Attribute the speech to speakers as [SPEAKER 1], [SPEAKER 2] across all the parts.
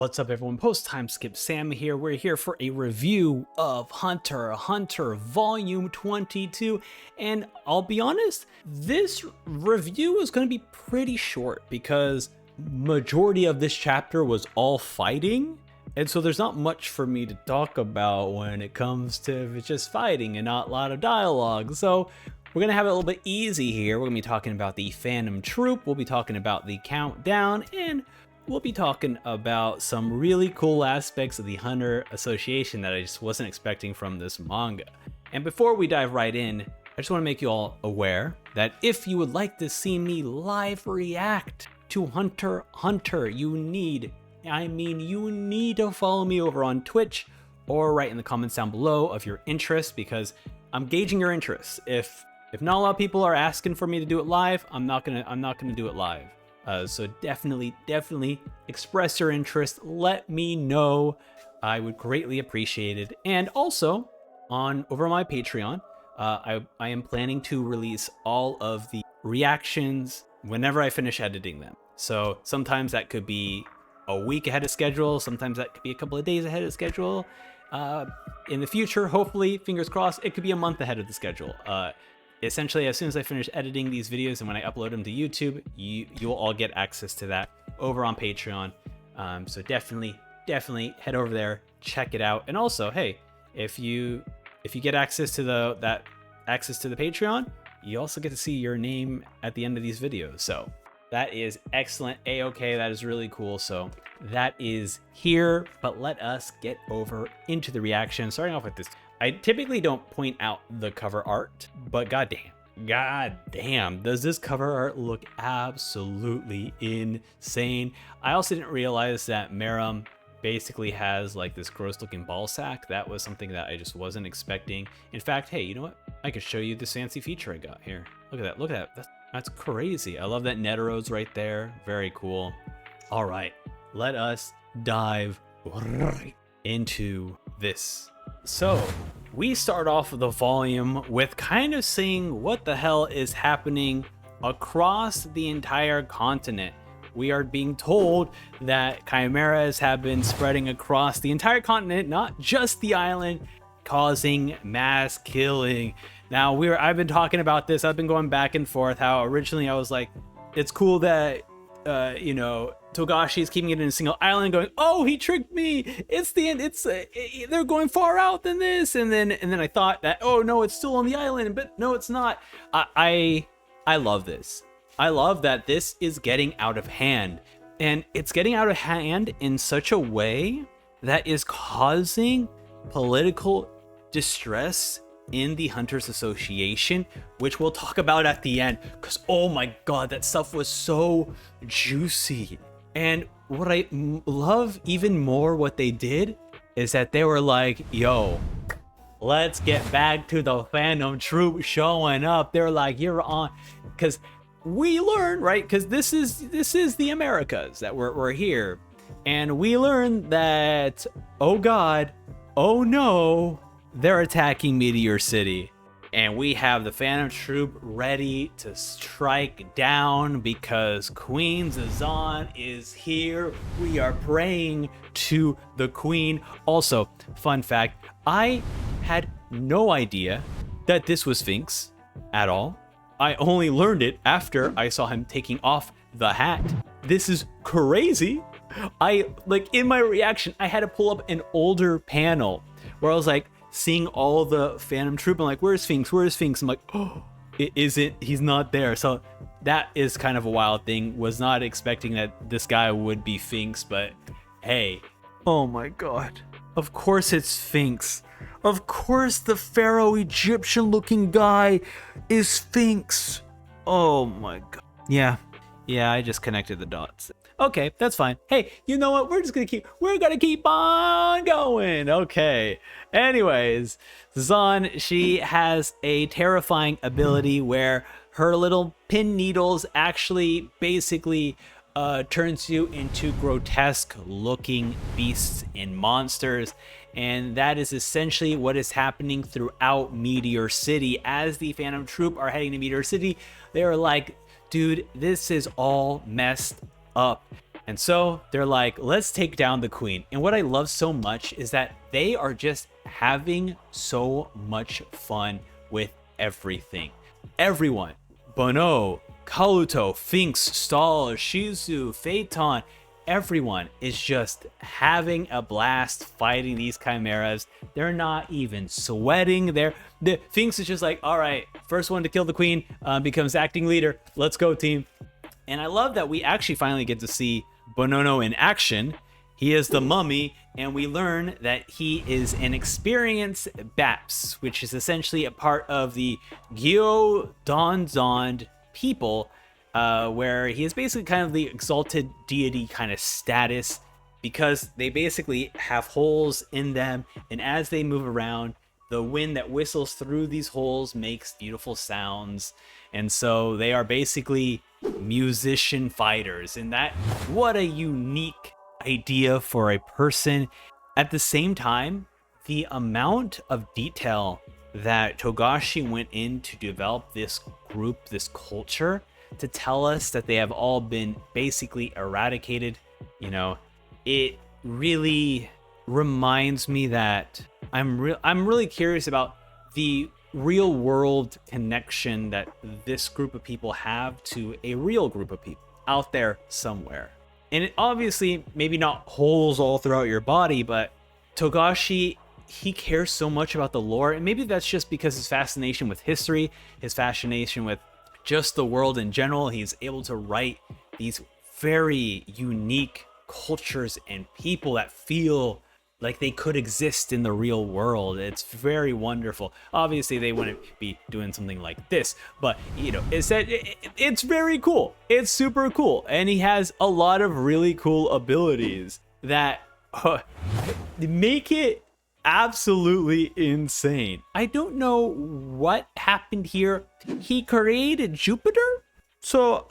[SPEAKER 1] What's up, everyone? Post Time Skip Sam here. We're here for a review of Hunter x Hunter Volume 22. And I'll be honest, this review is going to be pretty short because majority of this chapter was all fighting. And so there's not much for me to talk about when it comes to just fighting and not a lot of dialogue. So we're going to have it a little bit easy here. We're going to be talking about the Phantom Troop. We'll be talking about the countdown, and we'll be talking about some really cool aspects of the Hunter Association that I just wasn't expecting from this manga. And before we dive right in, I just want to make you all aware that if you would like to see me live react to Hunter x Hunter, you need to follow me over on Twitch or write in the comments down below of your interest, because I'm gauging your interest. If not a lot of people are asking for me to do it live, I'm not gonna do it live. So definitely express your interest. Let me know. I would greatly appreciate it. And also, over my Patreon, I am planning to release all of the reactions whenever I finish editing them. So sometimes that could be a week ahead of schedule. Sometimes that could be a couple of days ahead of schedule. In the future, hopefully, fingers crossed, it could be a month ahead of the schedule. Essentially, as soon as I finish editing these videos and when I upload them to YouTube, you'll all get access to that over on Patreon. So definitely head over there, check it out. And also, hey, if you get access to the Patreon, you also get to see your name at the end of these videos. So that is excellent. A-okay, that is really cool. So that is here, but let us get over into the reaction. Starting off with this. I typically don't point out the cover art, but goddamn, does this cover art look absolutely insane. I also didn't realize that Meruem basically has like this gross looking ball sack. That was something that I just wasn't expecting. In fact, hey, you know what? I could show you this fancy feature I got here. Look at that, that's crazy. I love that Netaro's right there, very cool. All right, let us dive right into this. So we start off the volume with kind of seeing what the hell is happening across the entire continent. We are being told that chimeras have been spreading across the entire continent, not just the island, causing mass killing. Now I've been talking about this. I've been going back and forth how originally I was like, it's cool that Togashi is keeping it in a single island, going, oh, he tricked me, it's the end, they're going far out than this, and then I thought that, oh no, it's still on the island, but no, it's not. I love this. I love that this is getting out of hand, and it's getting out of hand in such a way that is causing political distress in the Hunters Association, which we'll talk about at the end, because oh my god, that stuff was so juicy. And what I love even more what they did is that they were like, yo, let's get back to the Phantom Troop showing up. They're like, you're on, because we learn, right, because this is the Americas that we're here, and we learn that, oh god, oh no, they're attacking Meteor City, and we have the Phantom Troop ready to strike down because Queen Zazan is here. We are praying to the Queen. Also, fun fact, I had no idea that this was Sphinx at all. I only learned it after I saw him taking off the hat. This is crazy. In my reaction, I had to pull up an older panel where I was like, seeing all the Phantom Troop, I'm like, where's Sphinx? I'm like, oh, he's not there. So that is kind of a wild thing. Was not expecting that this guy would be Sphinx, but hey, oh my god. Of course it's Sphinx. Of course the Pharaoh Egyptian looking guy is Sphinx. Oh my god. Yeah, I just connected the dots. Okay, that's fine. Hey, you know what? We're gonna keep on going. Okay. Anyways, Zazan, she has a terrifying ability where her little pin needles actually basically turns you into grotesque looking beasts and monsters. And that is essentially what is happening throughout Meteor City. As the Phantom Troop are heading to Meteor City, they're like, dude, this is all messed up. And so they're like, let's take down the queen. And what I love so much is that they are just having so much fun with everything. Everyone, Bono, Kaluto, Finks, Stall, Shizu, Phaeton, everyone is just having a blast fighting these chimeras. They're not even sweating. The Finks is just like, all right, first one to kill the queen becomes acting leader. Let's go, team. And I love that we actually finally get to see Bonono in action. He is the mummy, and we learn that he is an experienced Baps, which is essentially a part of the Gyo Donzond people, where he is basically kind of the exalted deity kind of status, because they basically have holes in them, and as they move around, the wind that whistles through these holes makes beautiful sounds. And so they are basically musician fighters, and that, what a unique idea for a person. At the same time, the amount of detail that Togashi went in to develop this group, this culture, to tell us that they have all been basically eradicated, it really reminds me that I'm really curious about the real world connection that this group of people have to a real group of people out there somewhere. And it obviously maybe not holes all throughout your body, but Togashi, he cares so much about the lore, and maybe that's just because his fascination with history, his fascination with just the world in general. He's able to write these very unique cultures and people that feel like they could exist in the real world. It's very wonderful. Obviously, they wouldn't be doing something like this, but it's very cool. It's super cool, and he has a lot of really cool abilities that make it absolutely insane. I don't know what happened here. He created Jupiter, so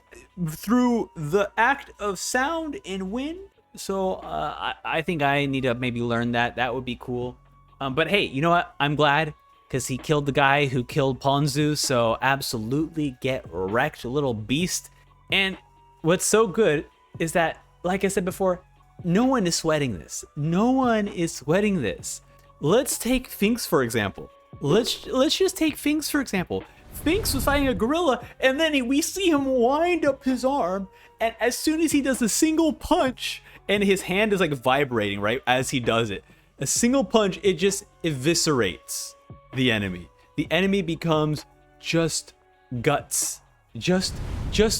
[SPEAKER 1] through the act of sound and wind. So I think I need to maybe learn that. That would be cool. But hey, you know what? I'm glad, because he killed the guy who killed Ponzu. So absolutely get wrecked, little beast. And what's so good is that, like I said before, no one is sweating this. No one is sweating this. Let's take Finks, for example. Let's just take Finks, for example. Finks was fighting a gorilla, and then we see him wind up his arm, and as soon as he does a single punch, and his hand is like vibrating right as he does it, a single punch, it just eviscerates the enemy. The enemy becomes just guts, just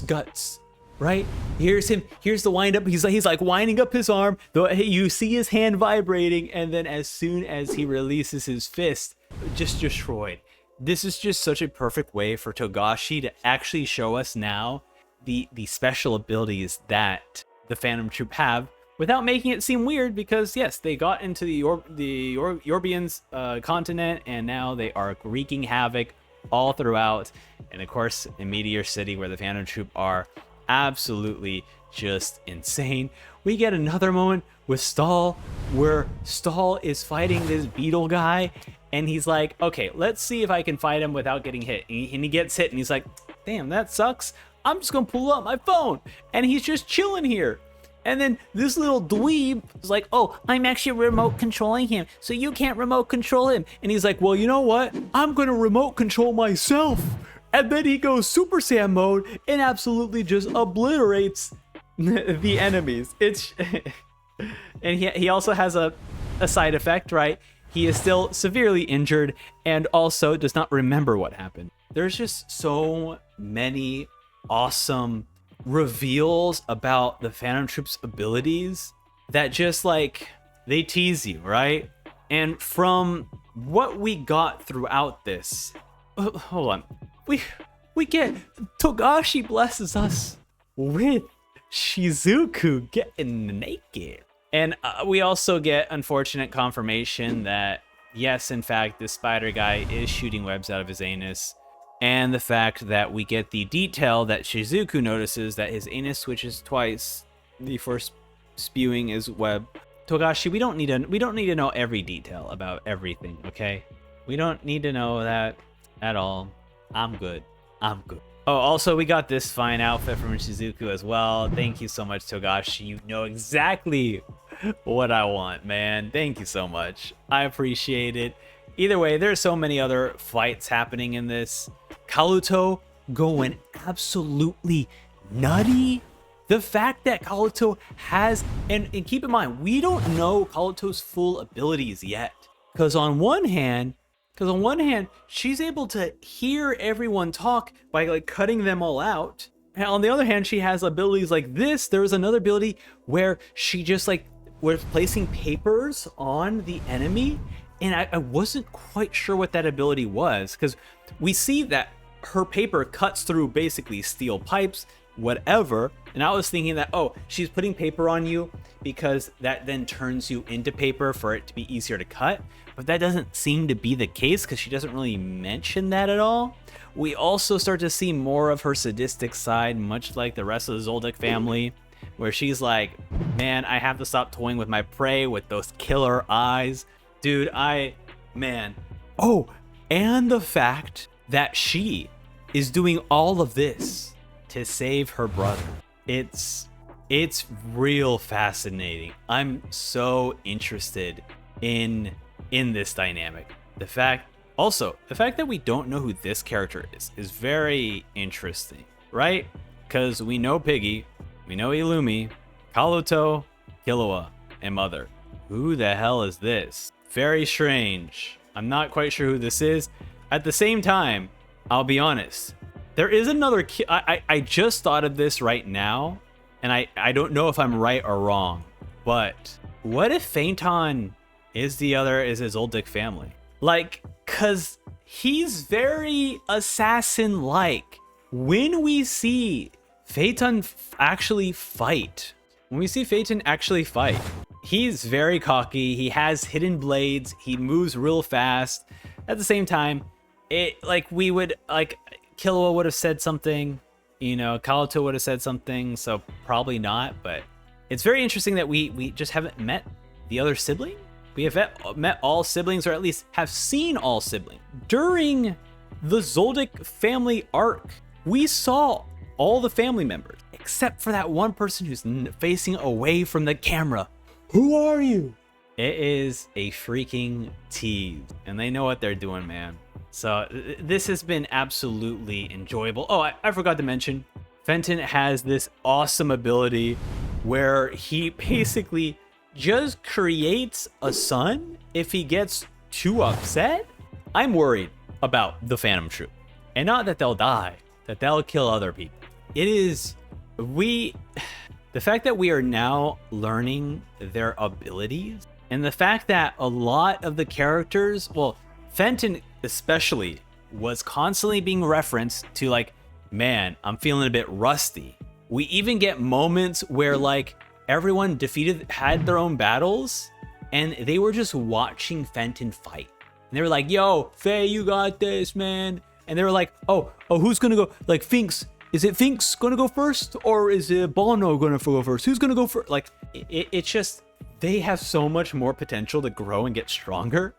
[SPEAKER 1] guts, right? Here's the wind up. He's like winding up his arm, though you see his hand vibrating, and then as soon as he releases his fist, just destroyed. This is just such a perfect way for Togashi to actually show us now the special abilities that the Phantom Troop have, without making it seem weird, because yes, they got into the Yorbians continent, and now they are wreaking havoc all throughout. And of course, in Meteor City, where the Phantom Troop are absolutely just insane. We get another moment with Stall, where Stall is fighting this beetle guy, and he's like, okay, let's see if I can fight him without getting hit. And he gets hit, and he's like, damn, that sucks. I'm just gonna pull up my phone. And he's just chilling here. And then this little dweeb is like, oh, I'm actually remote controlling him, so you can't remote control him. And he's like, well, you know what? I'm gonna remote control myself. And then he goes Super Saiyan mode and absolutely just obliterates the enemies. It's and he also has a side effect, right? He is still severely injured and also does not remember what happened. There's just so many awesome reveals about the Phantom Troop's abilities that just like, they tease you, right? And from what we got throughout this, hold on, we get Togashi blesses us with Shizuku getting naked. And we also get unfortunate confirmation that, yes, in fact, this spider guy is shooting webs out of his anus. And the fact that we get the detail that Shizuku notices that his anus switches twice before spewing his web. Togashi, we don't need to know every detail about everything, okay? We don't need to know that at all. I'm good. Oh, also, we got this fine outfit from Shizuku as well. Thank you so much, Togashi. You know exactly what I want, man. Thank you so much. I appreciate it. Either way, there's so many other fights happening in this. Kaluto going absolutely nutty. The fact that Kaluto has, and keep in mind, we don't know Kaluto's full abilities yet. Because on one hand, she's able to hear everyone talk by like cutting them all out. And on the other hand, she has abilities like this. There was another ability where she just like was placing papers on the enemy. And I wasn't quite sure what that ability was, because we see that her paper cuts through basically steel pipes, whatever. And I was thinking that, oh, she's putting paper on you because that then turns you into paper for it to be easier to cut. But that doesn't seem to be the case because she doesn't really mention that at all. We also start to see more of her sadistic side, much like the rest of the Zoldyck family, where she's like, man, I have to stop toying with my prey with those killer eyes. Dude, man. Oh, and the fact that she is doing all of this to save her brother. It's real fascinating. I'm so interested in this dynamic. The fact that we don't know who this character is very interesting, right? Because we know Piggy, we know Illumi, Kaluto, Killua, and Mother. Who the hell is this? Very strange. I'm not quite sure who this is. At the same time, I'll be honest, there is another I just thought of this right now, and I don't know if I'm right or wrong, but what if Phaeton is his Zoldyck family? Like, cause he's very assassin-like. When we see Phaeton actually fight, he's very cocky. He has hidden blades. He moves real fast. At the same time, Killua would have said something, Kaluto would have said something, so probably not. But it's very interesting that we just haven't met the other sibling. We have met all siblings, or at least have seen all siblings. During the Zoldyck family arc, we saw all the family members, except for that one person who's facing away from the camera. Who are you? It is a freaking tease, and they know what they're doing, man. So this has been absolutely enjoyable. Oh, I forgot to mention, Fenton has this awesome ability where he basically just creates a sun if he gets too upset. I'm worried about the Phantom Troop, and not that they'll die, that they'll kill other people. The fact that we are now learning their abilities, and the fact that a lot of the characters, well, Fenton especially, was constantly being referenced to like, man, I'm feeling a bit rusty. We even get moments where like everyone had their own battles, and they were just watching Fenton fight. And they were like, yo, Faye, you got this, man. And they were like, oh, who's gonna go? Like, Finks, is it Finks gonna go first? Or is it Bono gonna go first? Who's gonna go first? Like, it's just, they have so much more potential to grow and get stronger.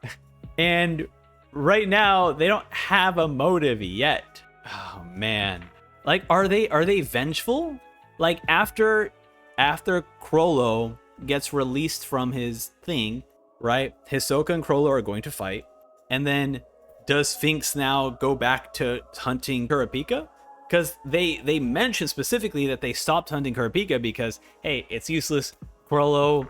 [SPEAKER 1] And right now, they don't have a motive yet. Oh, man. Like, are they vengeful? Like, after Chrollo gets released from his thing, right? Hisoka and Chrollo are going to fight. And then does Finks now go back to hunting Kurapika? Because they mentioned specifically that they stopped hunting Kurapika because, hey, it's useless. Chrollo,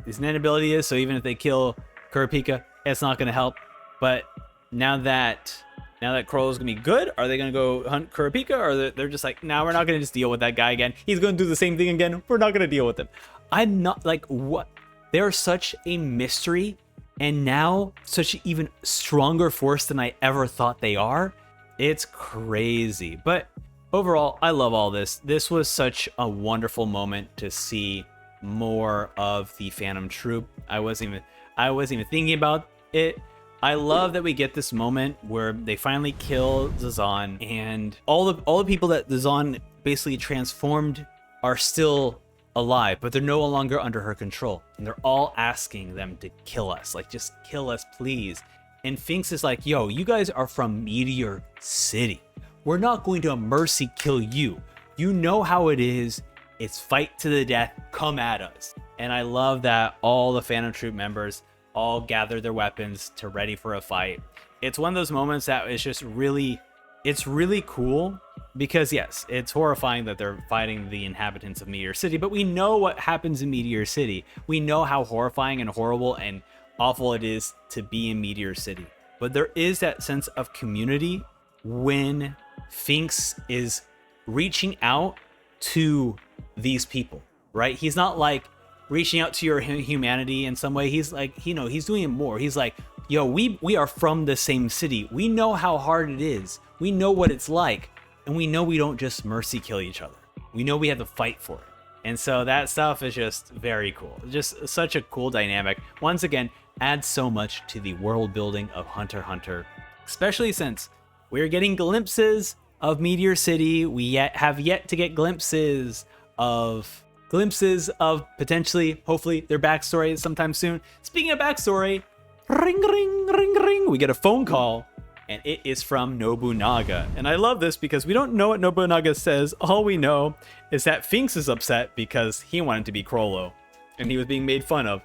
[SPEAKER 1] his net ability is, so even if they kill Kurapika, it's not going to help. But now that Chrollo's going to be good, are they going to go hunt Kurapika? Or they're just like, nah, we're not going to just deal with that guy again. He's going to do the same thing again. We're not going to deal with him. I'm not, like, what? They're such a mystery, and now such an even stronger force than I ever thought they are. It's crazy. But overall, I love all this. This was such a wonderful moment to see more of the Phantom Troop. I wasn't even thinking about it. I love that we get this moment where they finally kill Zazan, and all the people that Zazan basically transformed are still alive, but they're no longer under her control. And they're all asking them to kill us. Like, just kill us, please. And Finks is like, yo, you guys are from Meteor City. we're not going to mercy kill you. You know how it is. It's fight to the death. Come at us. And I love that all the Phantom Troop members all gather their weapons to ready for a fight. It's one of those moments that is just really, it's really cool because yes, it's horrifying that they're fighting the inhabitants of Meteor City, but we know what happens in Meteor City. We know how horrifying and horrible and awful it is to be in Meteor City. But there is that sense of community when Finks is reaching out to these people, right? He's not like reaching out to your humanity in some way. He's like, he's doing it more. He's like, yo, we are from the same city. We know how hard it is. We know what it's like. And we know we don't just mercy kill each other. We know we have to fight for it. And so that stuff is just very cool. Just such a cool dynamic. Once again, adds so much to the world building of Hunter x Hunter, especially since we're getting glimpses of Meteor City. We have yet to get glimpses of potentially, hopefully, their backstory sometime soon. Speaking of backstory, ring, ring, ring, ring, we get a phone call, and it is from Nobunaga. And I love this because we don't know what Nobunaga says. All we know is that Finks is upset because he wanted to be Chrollo, and he was being made fun of.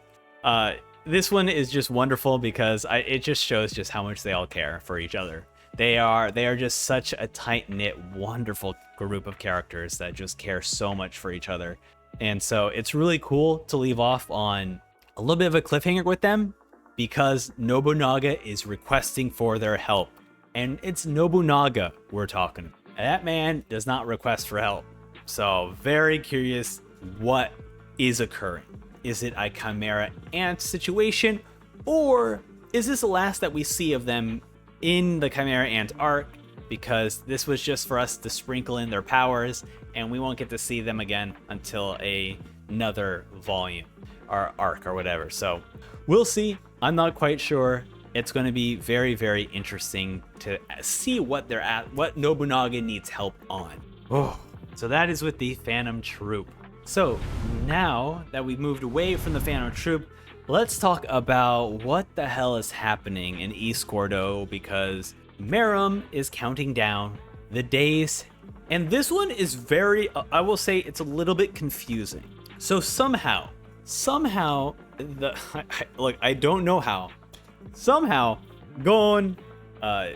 [SPEAKER 1] This one is just wonderful because it just shows just how much they all care for each other. They are just such a tight-knit, wonderful group of characters that just care so much for each other. And so it's really cool to leave off on a little bit of a cliffhanger with them because Nobunaga is requesting for their help. And it's Nobunaga we're talking about. That man does not request for help. So very curious what is occurring. Is it a Chimera Ant situation? Or is this the last that we see of them in the Chimera Ant arc? Because this was just for us to sprinkle in their powers, and we won't get to see them again until another volume or arc or whatever. So we'll see. I'm not quite sure. It's going to be very, very interesting to see what they're at, what Nobunaga needs help on. Oh, so that is with the Phantom Troop. So now that we've moved away from the Phantom Troop, let's talk about what the hell is happening in East Gordo, because Meruem is counting down the days, and this one is very, I will say it's a little bit confusing. So somehow, look, I don't know how, somehow Gon,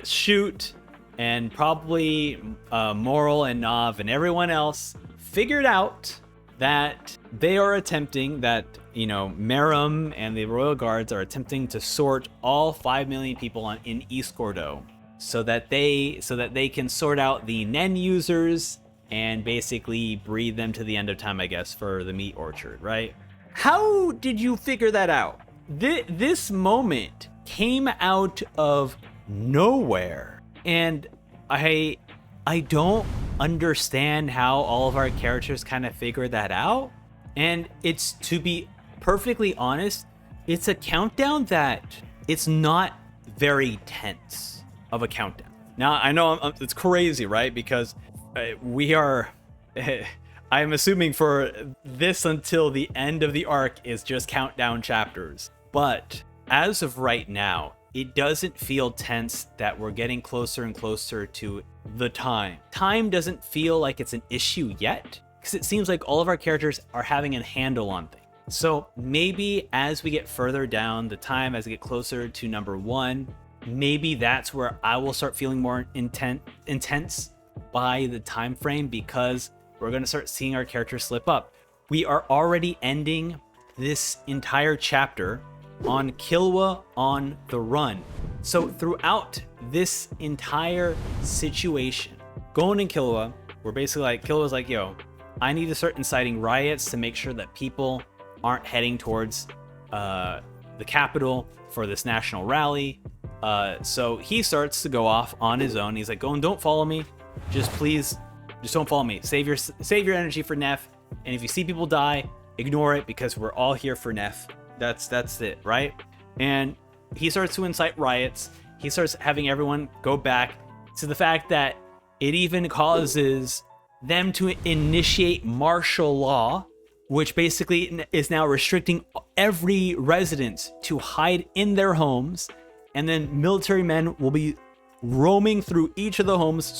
[SPEAKER 1] Shoot, and probably Moral and Nav and everyone else figured out that they are attempting, that Meruem and the Royal Guards are attempting to sort all 5 million people in East Gordo so that they can sort out the Nen users and basically breed them to the end of time, I guess, for the meat orchard, right? How did you figure that out? This moment came out of nowhere, and I don't understand how all of our characters kind of figured that out. And it's, to be perfectly honest, it's a countdown that it's not very tense of a countdown. Now, I know it's crazy, right? Because we are, I'm assuming for this until the end of the arc is just countdown chapters. But as of right now, it doesn't feel tense that we're getting closer and closer to the time. Time doesn't feel like it's an issue yet, because it seems like all of our characters are having a handle on things. So maybe as we get further down the time, as we get closer to number 1, maybe that's where I will start feeling more intense by the time frame, because we're going to start seeing our characters slip up. We are already ending this entire chapter on Killua on the run. So throughout this entire situation, Gon and Killua were basically like, Killua's like, yo, I need to start inciting riots to make sure that people aren't heading towards the capital for this national rally. So he starts to go off on his own. He's like, Gon, don't follow me. Just please, just don't follow me. Save your energy for Neff. And if you see people die, ignore it, because we're all here for Neff. That's it, right? And he starts to incite riots. He starts having everyone go back, to the fact that it even causes them to initiate martial law, which basically is now restricting every resident to hide in their homes. And then military men will be roaming through each of the homes,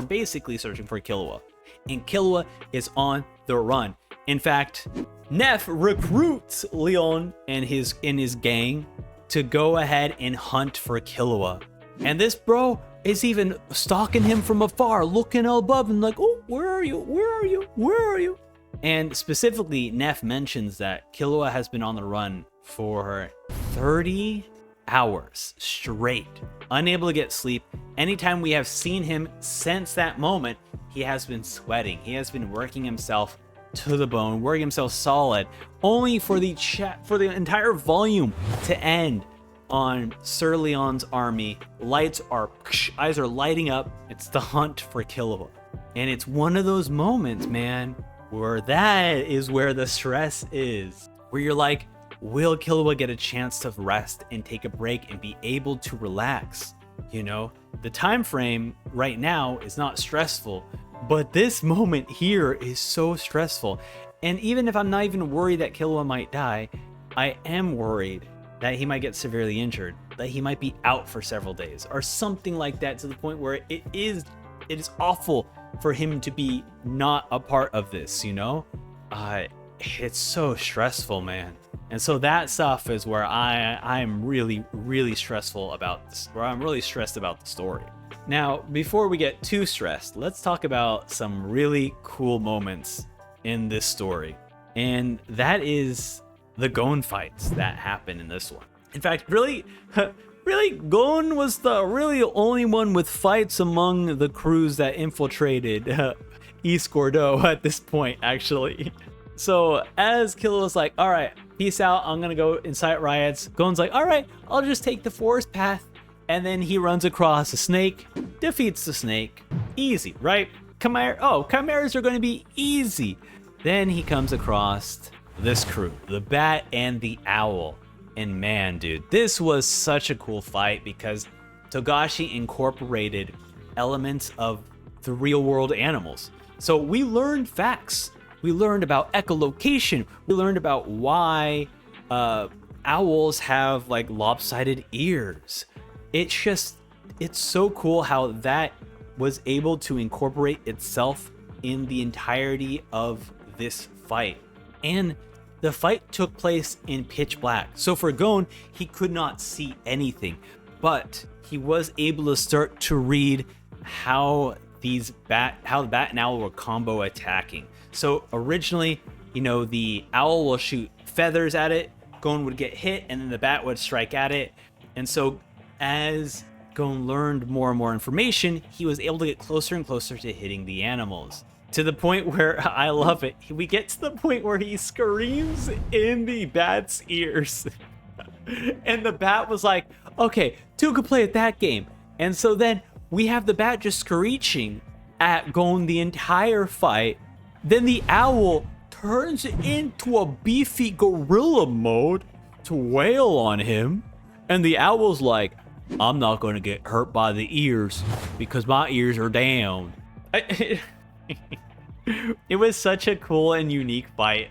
[SPEAKER 1] basically searching for Killua. And Killua is on the run. In fact, Neff recruits Leon and his gang to go ahead and hunt for Killua. And this bro is even stalking him from afar, looking above and like, oh, where are you? Where are you? Where are you? And specifically, Neff mentions that Killua has been on the run for 30 hours straight, unable to get sleep. Anytime we have seen him since that moment, he has been sweating. He has been working himself to the bone, working himself solid, only for the entire volume to end on Sir Leon's army. Eyes are lighting up. It's the hunt for Killua. And it's one of those moments, man, where that is where the stress is. Where you're like, will Killua get a chance to rest and take a break and be able to relax? You know, the time frame right now is not stressful, but this moment here is so stressful. And even if I'm not even worried that Killua might die, I am worried that he might get severely injured, that he might be out for several days or something like that, to the point where it is awful for him to be not a part of this, you know? It's so stressful, man. And so that stuff is where I'm really, really stressful about this, where I'm really stressed about the story. Now, before we get too stressed, let's talk about some really cool moments in this story. And that is the Gon fights that happen in this one. In fact, really, Gon was the only one with fights among the crews that infiltrated East Gordeau at this point, actually. So as Killua's like, all right, peace out, I'm gonna go incite riots, Gon's like, all right, I'll just take the forest path. And then he runs across a snake, defeats the snake. Easy, right? Chimeras are gonna be easy. Then he comes across this crew, the Bat and the Owl. And man, dude, this was such a cool fight because Togashi incorporated elements of the real world animals. So we learned facts. We learned about echolocation. We learned about why owls have like lopsided ears. It's so cool how that was able to incorporate itself in the entirety of this fight. And the fight took place in pitch black. So for Gon, he could not see anything, but he was able to start to read how the bat and owl were combo attacking. So originally, you know, the owl will shoot feathers at it, Gon would get hit, and then the bat would strike at it. And so as Gon learned more and more information, he was able to get closer and closer to hitting the animals. To the point where, I love it, we get to the point where he screams in the bat's ears. And the bat was like, okay, two could play at that game. And so then we have the bat just screeching at Gon the entire fight. Then the owl turns into a beefy gorilla mode to wail on him. And the owl's like, I'm not going to get hurt by the ears because my ears are down. It was such a cool and unique fight.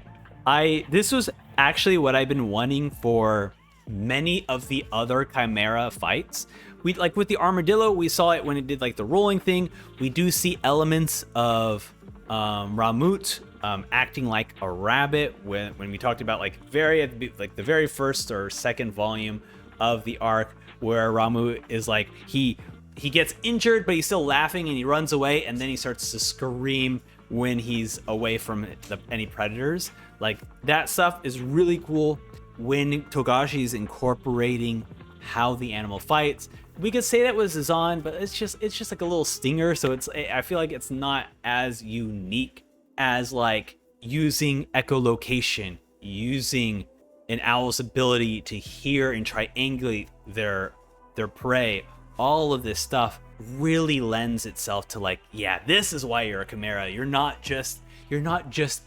[SPEAKER 1] This was actually what I've been wanting for many of the other Chimera fights. Like with the armadillo, we saw it when it did like the rolling thing. We do see elements of Ramuh acting like a rabbit when we talked about like the very first or second volume of the arc, where Ramuh is like he gets injured but he's still laughing and he runs away, and then he starts to scream when he's away from any predators. Like that stuff is really cool when Togashi is incorporating how the animal fights. We could say that was Zazan, but it's just like a little stinger, so I feel like it's not as unique as like using echolocation, using an owl's ability to hear and triangulate their prey. All of this stuff really lends itself to like, yeah, this is why you're a Chimera. You're not just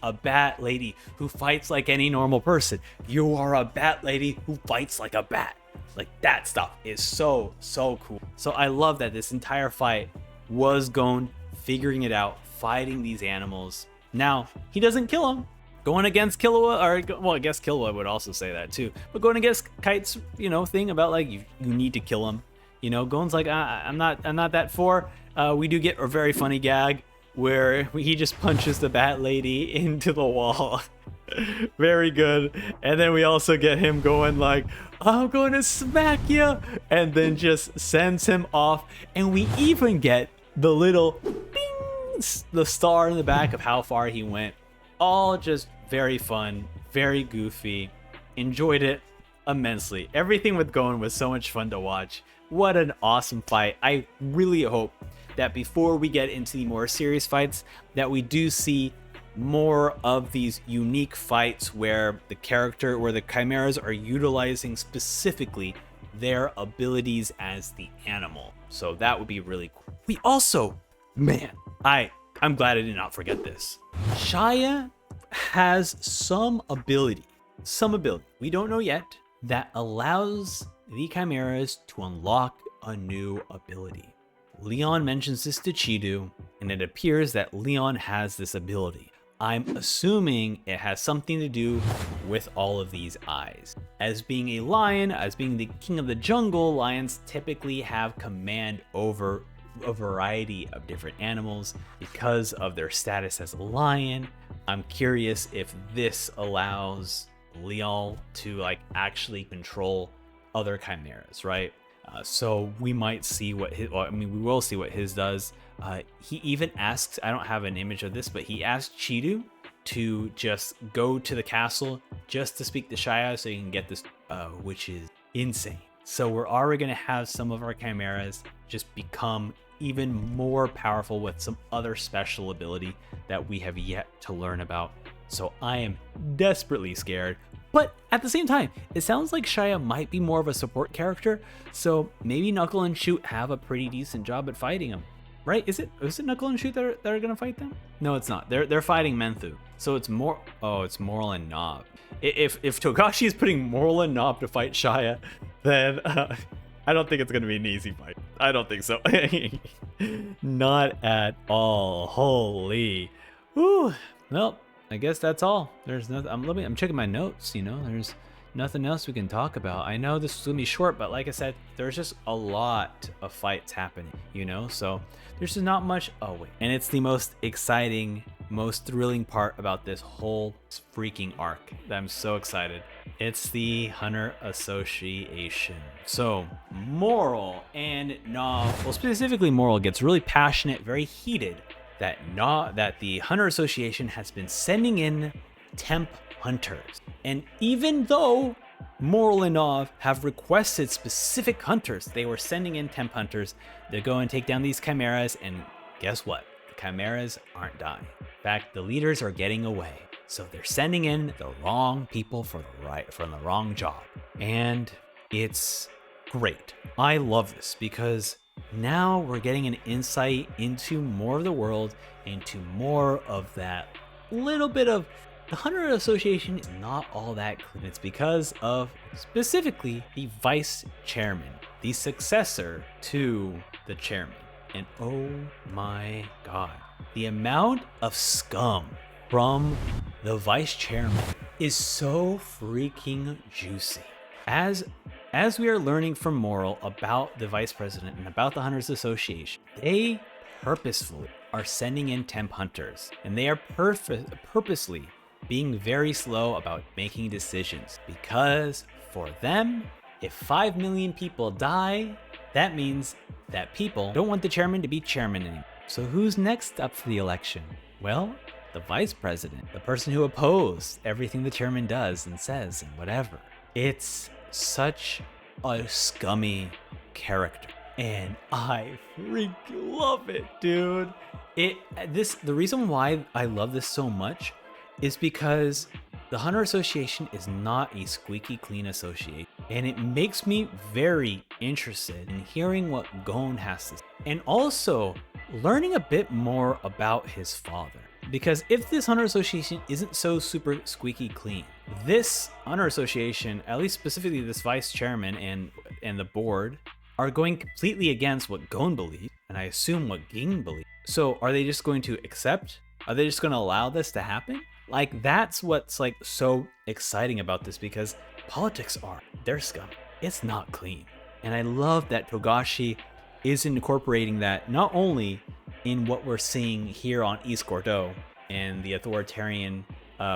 [SPEAKER 1] a bat lady who fights like any normal person. You are a bat lady who fights like a bat. Like that stuff is so cool. So I love that this entire fight was Gon figuring it out, fighting these animals. Now he doesn't kill him. Going against Killua, well, I guess Killua would also say that too. But going against Kite's, thing about like you need to kill him. You know, Gon's like, I'm not that for. We do get a very funny gag where he just punches the bat lady into the wall. Very good. And then we also get him going like, I'm going to smack you, and then just sends him off. And we even get the little bing, the star in the back of how far he went. All just very fun, very goofy. Enjoyed it immensely. Everything with Gon was so much fun to watch. What an awesome fight. I really hope that before we get into the more serious fights, that we do see more of these unique fights where the chimeras are utilizing specifically their abilities as the animal. So that would be really cool. We also, man, I'm glad I did not forget this. Shia has some ability, we don't know yet, that allows the chimeras to unlock a new ability. Leon mentions this to Chidu, and it appears that Leon has this ability. I'm assuming it has something to do with all of these eyes. As being a lion, as being the king of the jungle, lions typically have command over a variety of different animals because of their status as a lion. I'm curious if this allows Leon to like actually control other chimeras, right? So we might see what his, well, I mean, we will see what his does. He even asks, I don't have an image of this, but he asked Chidu to just go to the castle just to speak to Shia so he can get this, which is insane. So we're already going to have some of our chimeras just become even more powerful with some other special ability that we have yet to learn about. So I am desperately scared. But at the same time, it sounds like Shia might be more of a support character, so maybe Knuckle and Shoot have a pretty decent job at fighting him, right? Is it Knuckle and Shoot that are gonna fight them? No, it's not. They're fighting Menthu, so it's more. Oh, it's Moral and Nob. If Togashi is putting Moral and Nob to fight Shia, then I don't think it's gonna be an easy fight. I don't think so. Not at all. Holy. Whew. Well, I guess that's all. There's nothing. I'm checking my notes. You know, there's nothing else we can talk about. I know this is gonna be short, but like I said, there's just a lot of fights happening. You know, so there's just not much. Oh wait, and it's the most exciting, most thrilling part about this whole freaking arc. That I'm so excited. It's the Hunter Association. So Moral and Nob, well specifically Moral, gets really passionate, very heated that the Hunter Association has been sending in temp hunters. And even though Moral and Nob have requested specific hunters, they were sending in temp hunters to go and take down these chimeras, and guess what? The chimeras aren't dying. In fact, the leaders are getting away. So they're sending in the wrong people for the wrong job. And it's great. I love this because now we're getting an insight into more of the world, into more of that little bit of the Hunter Association is not all that clean. It's because of specifically the vice chairman, the successor to the chairman. And oh my god, the amount of scum from the vice chairman is so freaking juicy. As we are learning from Moral about the vice president and about the Hunters Association, they purposefully are sending in temp hunters, and they are purposely being very slow about making decisions, because for them, if 5 million people die, that means that people don't want the chairman to be chairman anymore. So who's next up for the election? Well, the vice president, the person who opposed everything the chairman does and says and whatever. It's such a scummy character, and I freaking love it, dude. The reason why I love this so much is because the Hunter Association is not a squeaky clean association, and it makes me very interested in hearing what Gon has to say, and also learning a bit more about his father. Because if this Hunter Association isn't so super squeaky clean, this Hunter Association, at least specifically this vice chairman and the board, are going completely against what Gon believes, and I assume what Ging believes. So are they just going to accept? Are they just going to allow this to happen? Like, that's what's like so exciting about this, because politics they're scum. It's not clean. And I love that Togashi is incorporating that not only in what we're seeing here on East Gordeau and the authoritarian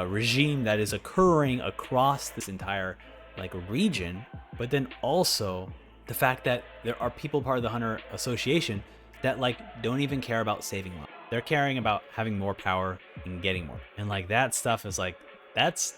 [SPEAKER 1] regime that is occurring across this entire like region, but then also the fact that there are people part of the Hunter Association that like don't even care about saving lives. They're caring about having more power and getting more. And like that stuff is like that's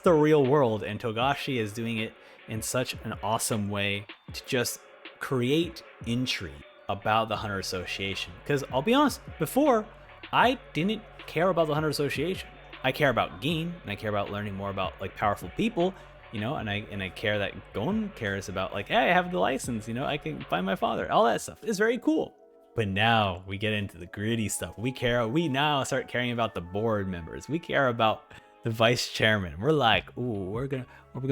[SPEAKER 1] the real world, and Togashi is doing it in such an awesome way to just create intrigue about the Hunter Association. Because I'll be honest, before I didn't care about the Hunter Association. I care about Gin, and I care about learning more about like powerful people, you know, and I care that Gon cares about like, hey, I have the license, you know, I can find my father. All that stuff is very cool. But now we get into the gritty stuff. We now start caring about the board members. We care about the vice chairman. We're like, ooh, we're gonna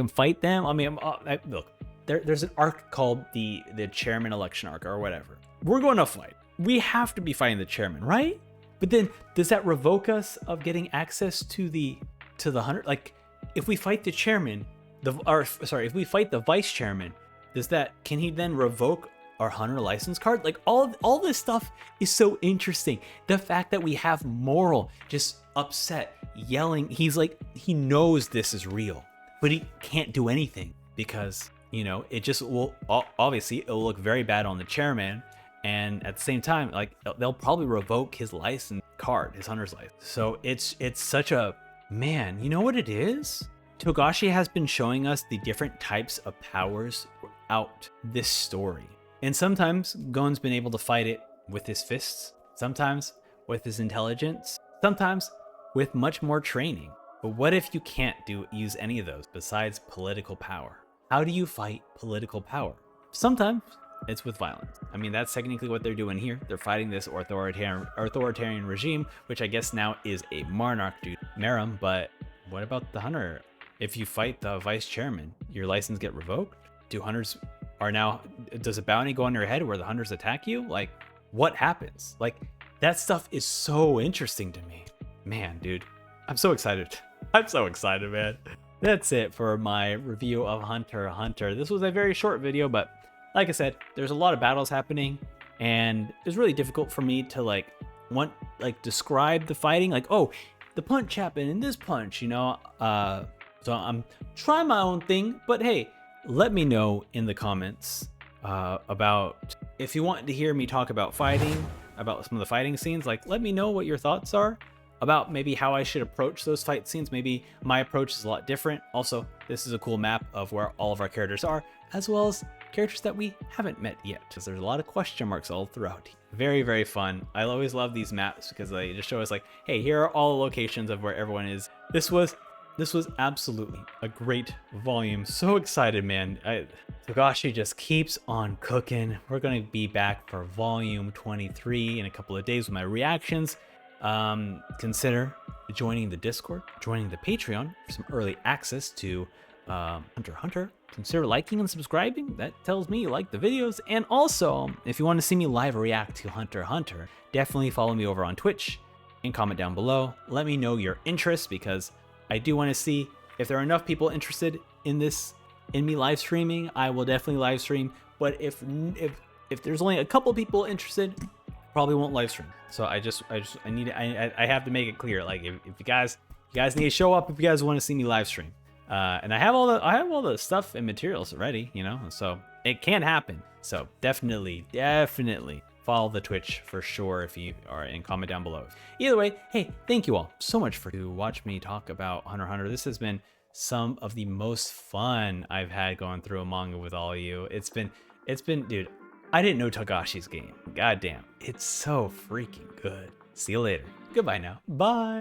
[SPEAKER 1] fight them. I mean, look, there's an arc called the chairman election arc or whatever. We're going to fight. We have to be fighting the chairman, right? But then does that revoke us of getting access to the Hunter? Like, if we fight the chairman, if we fight the vice chairman, can he then revoke our Hunter license card? Like all this stuff is so interesting. The fact that we have Moral just upset, yelling, he's like, he knows this is real, but he can't do anything because, you know, it just will, obviously it'll look very bad on the chairman. And at the same time, like they'll probably revoke his license card, his Hunter's license. So it's such a, man, you know what it is? Togashi has been showing us the different types of powers throughout this story. And sometimes Gon's been able to fight it with his fists, sometimes with his intelligence, sometimes with much more training. But what if you can't use any of those besides political power? How do you fight political power? Sometimes it's with violence. I mean, that's technically what they're doing here. They're fighting this authoritarian regime, which I guess now is a monarch due to Meruem. But what about the Hunter? If you fight the vice chairman, your license get revoked? Does a bounty go on your head where the Hunters attack you? Like, what happens? Like, that stuff is so interesting to me. Man, dude, I'm so excited. I'm so excited, man. That's it for my review of Hunter x Hunter. This was a very short video, but like I said, there's a lot of battles happening, and it's really difficult for me to describe the fighting. Like, oh, the punch happened in this punch, you know? So I'm trying my own thing, but hey, let me know in the comments about if you want to hear me talk about fighting, about some of the fighting scenes. Like, let me know what your thoughts are about maybe how I should approach those fight scenes. Maybe my approach is a lot different. Also, this is a cool map of where all of our characters are, as well as characters that we haven't met yet, because there's a lot of question marks all throughout. Very, very fun. I always love these maps because they just show us like, hey, here are all the locations of where everyone is. This was absolutely a great volume. So excited, man. Togashi just keeps on cooking. We're going to be back for volume 23 in a couple of days with my reactions. Consider joining the Discord, joining the Patreon for some early access to Hunter x Hunter. Consider liking and subscribing. That tells me you like the videos. And also, if you want to see me live react to Hunter x Hunter, definitely follow me over on Twitch and comment down below. Let me know your interest, because I do want to see if there are enough people interested in me live streaming. I will definitely live stream. But if there's only a couple people interested, probably won't live stream. So I have to make it clear. Like, if you guys need to show up if you guys want to see me live stream. And I have all the stuff and materials ready, you know, so it can happen. So definitely follow the Twitch for sure if you are, and comment down below. Either way, hey, thank you all so much for watching me talk about Hunter x Hunter. This has been some of the most fun I've had going through a manga with all of you. It's been, dude, I didn't know Togashi's game. God damn, it's so freaking good. See you later. Goodbye now. Bye.